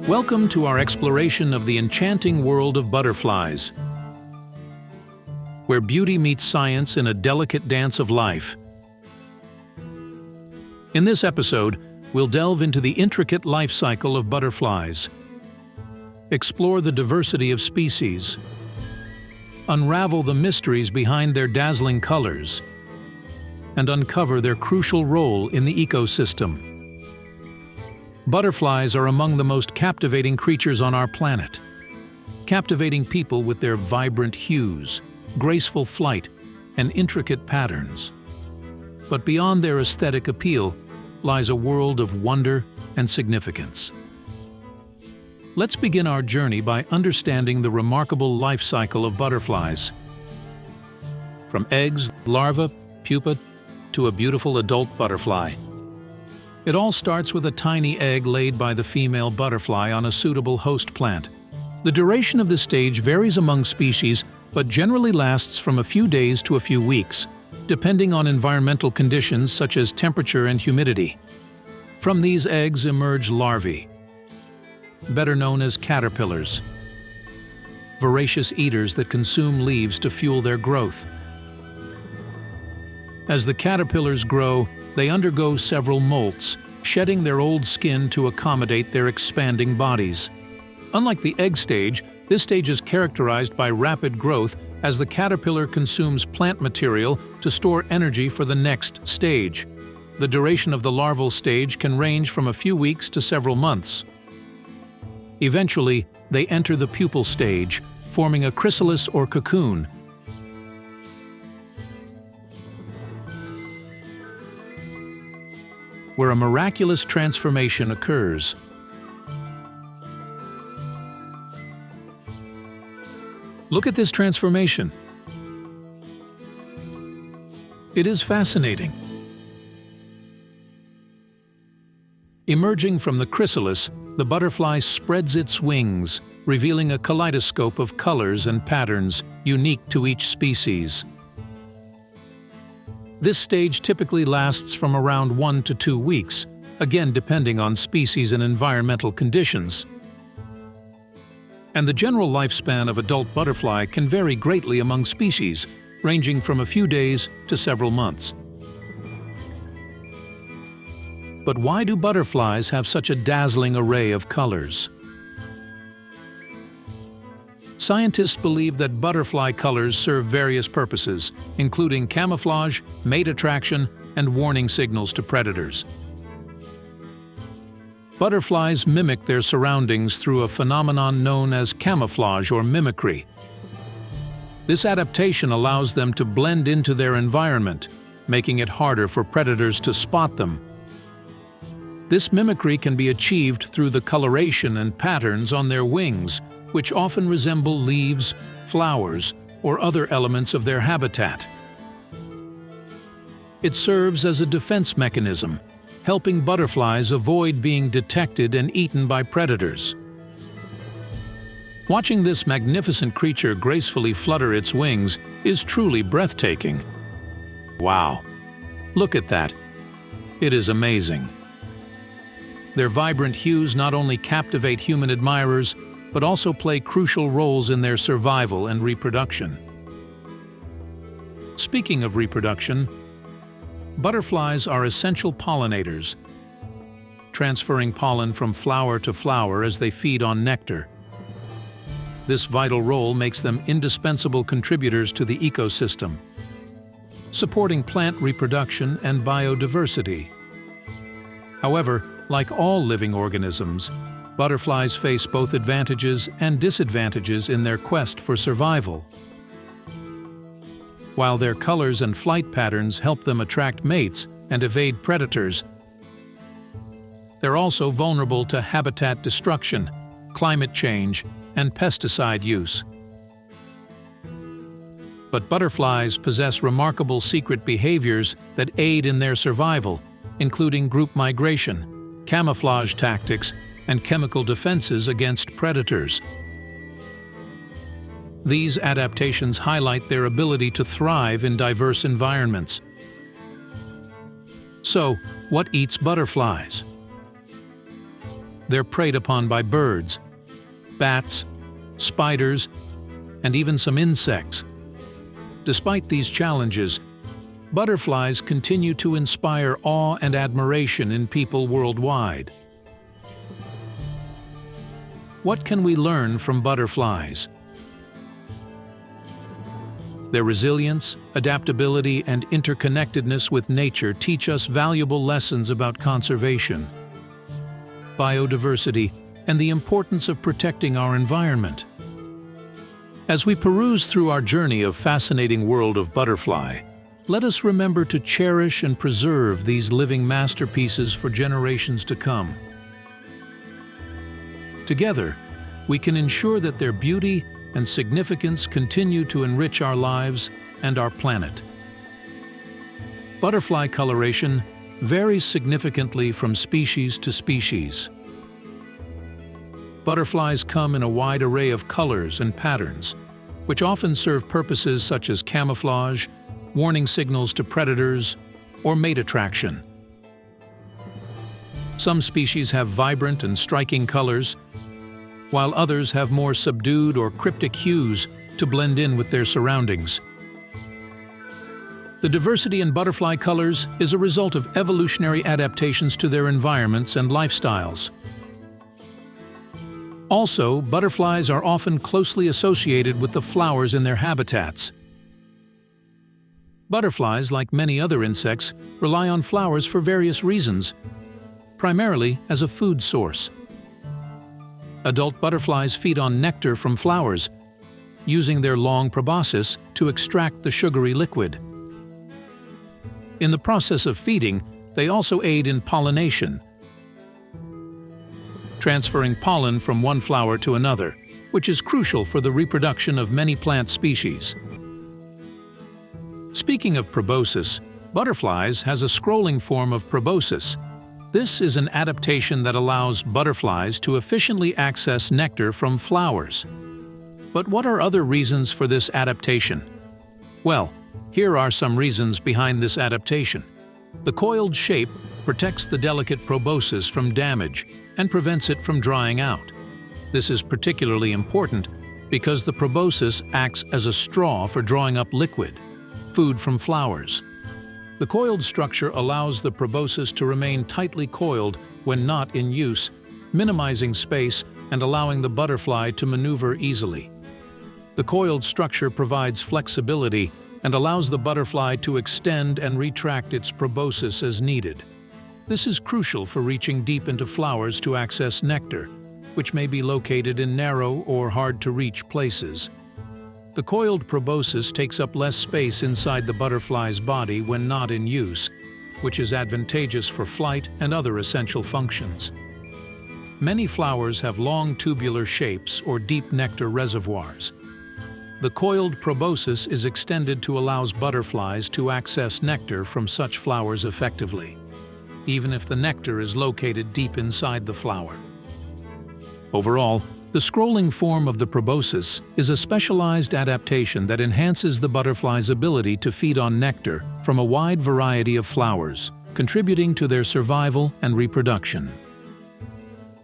Welcome to our exploration of the enchanting world of butterflies, where beauty meets science in a delicate dance of life. In this episode, we'll delve into the intricate life cycle of butterflies, explore the diversity of species, unravel the mysteries behind their dazzling colors, and uncover their crucial role in the ecosystem. Butterflies are among the most captivating creatures on our planet, captivating people with their vibrant hues, graceful flight, and intricate patterns. But beyond their aesthetic appeal lies a world of wonder and significance. Let's begin our journey by understanding the remarkable life cycle of butterflies. From eggs, larva, pupa, to a beautiful adult butterfly. It all starts with a tiny egg laid by the female butterfly on a suitable host plant. The duration of this stage varies among species, but generally lasts from a few days to a few weeks, depending on environmental conditions such as temperature and humidity. From these eggs emerge larvae, better known as caterpillars, voracious eaters that consume leaves to fuel their growth. As the caterpillars grow, they undergo several molts, shedding their old skin to accommodate their expanding bodies. Unlike the egg stage, this stage is characterized by rapid growth as the caterpillar consumes plant material to store energy for the next stage. The duration of the larval stage can range from a few weeks to several months. Eventually, they enter the pupal stage, forming a chrysalis or cocoon, where a miraculous transformation occurs. Look at this transformation. It is fascinating. Emerging from the chrysalis, the butterfly spreads its wings, revealing a kaleidoscope of colors and patterns unique to each species. This stage typically lasts from around 1 to 2 weeks, again depending on species and environmental conditions. And the general lifespan of adult butterfly can vary greatly among species, ranging from a few days to several months. But why do butterflies have such a dazzling array of colors? Scientists believe that butterfly colors serve various purposes, including camouflage, mate attraction, and warning signals to predators. Butterflies mimic their surroundings through a phenomenon known as camouflage or mimicry. This adaptation allows them to blend into their environment, making it harder for predators to spot them. This mimicry can be achieved through the coloration and patterns on their wings, which often resemble leaves, flowers, or other elements of their habitat. It serves as a defense mechanism, helping butterflies avoid being detected and eaten by predators. Watching this magnificent creature gracefully flutter its wings is truly breathtaking. Wow! Look at that! It is amazing. Their vibrant hues not only captivate human admirers, but also play crucial roles in their survival and reproduction. Speaking of reproduction, butterflies are essential pollinators, transferring pollen from flower to flower as they feed on nectar. This vital role makes them indispensable contributors to the ecosystem, supporting plant reproduction and biodiversity. However, like all living organisms, butterflies face both advantages and disadvantages in their quest for survival. While their colors and flight patterns help them attract mates and evade predators, they're also vulnerable to habitat destruction, climate change, and pesticide use. But butterflies possess remarkable secret behaviors that aid in their survival, including group migration, camouflage tactics, and chemical defenses against predators. These adaptations highlight their ability to thrive in diverse environments. So, what eats butterflies? They're preyed upon by birds, bats, spiders, and even some insects. Despite these challenges, butterflies continue to inspire awe and admiration in people worldwide. What can we learn from butterflies? Their resilience, adaptability, and interconnectedness with nature teach us valuable lessons about conservation, biodiversity, and the importance of protecting our environment. As we peruse through our journey of fascinating world of butterfly, let us remember to cherish and preserve these living masterpieces for generations to come. Together, we can ensure that their beauty and significance continue to enrich our lives and our planet. Butterfly coloration varies significantly from species to species. Butterflies come in a wide array of colors and patterns, which often serve purposes such as camouflage, warning signals to predators, or mate attraction. Some species have vibrant and striking colors, while others have more subdued or cryptic hues to blend in with their surroundings. The diversity in butterfly colors is a result of evolutionary adaptations to their environments and lifestyles. Also, butterflies are often closely associated with the flowers in their habitats. Butterflies, like many other insects, rely on flowers for various reasons, primarily as a food source. Adult butterflies feed on nectar from flowers, using their long proboscis to extract the sugary liquid. In the process of feeding, they also aid in pollination, transferring pollen from one flower to another, which is crucial for the reproduction of many plant species. Speaking of proboscis, butterflies has a scrolling form of proboscis. This is an adaptation that allows butterflies to efficiently access nectar from flowers. But what are other reasons for this adaptation? Well, here are some reasons behind this adaptation. The coiled shape protects the delicate proboscis from damage and prevents it from drying out. This is particularly important because the proboscis acts as a straw for drawing up liquid, food from flowers. The coiled structure allows the proboscis to remain tightly coiled when not in use, minimizing space and allowing the butterfly to maneuver easily. The coiled structure provides flexibility and allows the butterfly to extend and retract its proboscis as needed. This is crucial for reaching deep into flowers to access nectar, which may be located in narrow or hard-to-reach places. The coiled proboscis takes up less space inside the butterfly's body when not in use, which is advantageous for flight and other essential functions. Many flowers have long tubular shapes or deep nectar reservoirs. The coiled proboscis is extended to allow butterflies to access nectar from such flowers effectively, even if the nectar is located deep inside the flower. Overall, the scrolling form of the proboscis is a specialized adaptation that enhances the butterfly's ability to feed on nectar from a wide variety of flowers, contributing to their survival and reproduction.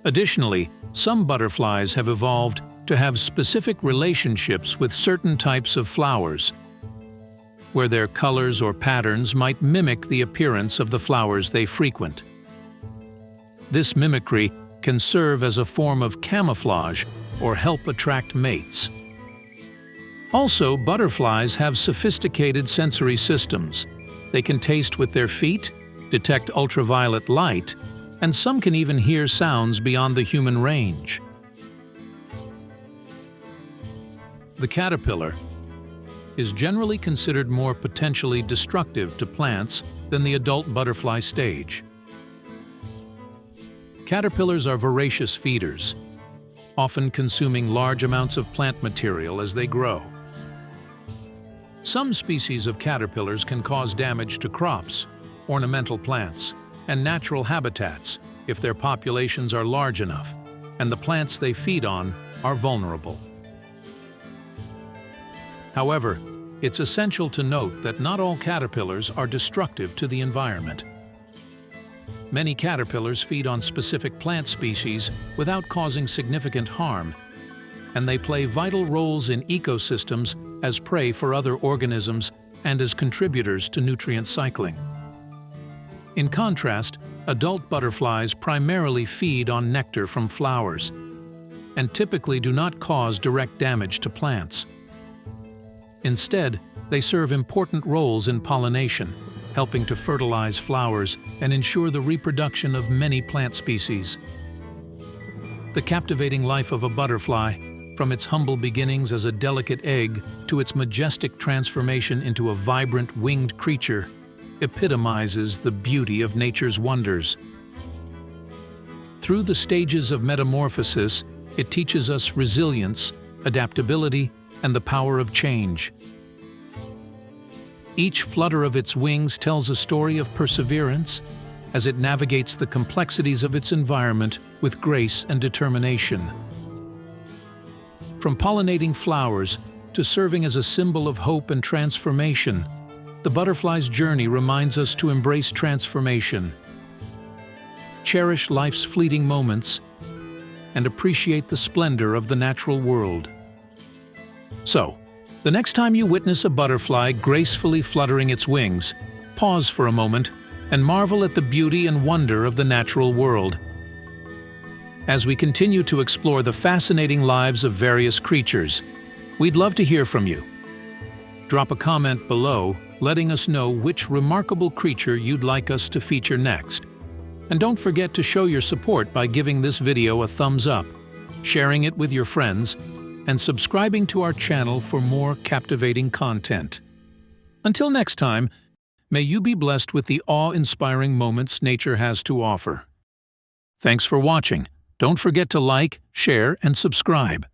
Additionally, some butterflies have evolved to have specific relationships with certain types of flowers, where their colors or patterns might mimic the appearance of the flowers they frequent. This mimicry can serve as a form of camouflage or help attract mates. Also, butterflies have sophisticated sensory systems. They can taste with their feet, detect ultraviolet light, and some can even hear sounds beyond the human range. The caterpillar is generally considered more potentially destructive to plants than the adult butterfly stage. Caterpillars are voracious feeders, often consuming large amounts of plant material as they grow. Some species of caterpillars can cause damage to crops, ornamental plants, and natural habitats if their populations are large enough, and the plants they feed on are vulnerable. However, it's essential to note that not all caterpillars are destructive to the environment. Many caterpillars feed on specific plant species without causing significant harm, and they play vital roles in ecosystems as prey for other organisms and as contributors to nutrient cycling. In contrast, adult butterflies primarily feed on nectar from flowers and typically do not cause direct damage to plants. Instead, they serve important roles in pollination, helping to fertilize flowers and ensure the reproduction of many plant species. The captivating life of a butterfly, from its humble beginnings as a delicate egg to its majestic transformation into a vibrant winged creature, epitomizes the beauty of nature's wonders. Through the stages of metamorphosis, it teaches us resilience, adaptability, and the power of change. Each flutter of its wings tells a story of perseverance as it navigates the complexities of its environment with grace and determination. From pollinating flowers to serving as a symbol of hope and transformation, the butterfly's journey reminds us to embrace transformation, cherish life's fleeting moments, and appreciate the splendor of the natural world. So, the next time you witness a butterfly gracefully fluttering its wings, pause for a moment and marvel at the beauty and wonder of the natural world. As we continue to explore the fascinating lives of various creatures, we'd love to hear from you. Drop a comment below, letting us know which remarkable creature you'd like us to feature next. And don't forget to show your support by giving this video a thumbs up, sharing it with your friends, and subscribing to our channel for more captivating content. Until next time, may you be blessed with the awe-inspiring moments nature has to offer. Thanks for watching. Don't forget to like, share, and subscribe.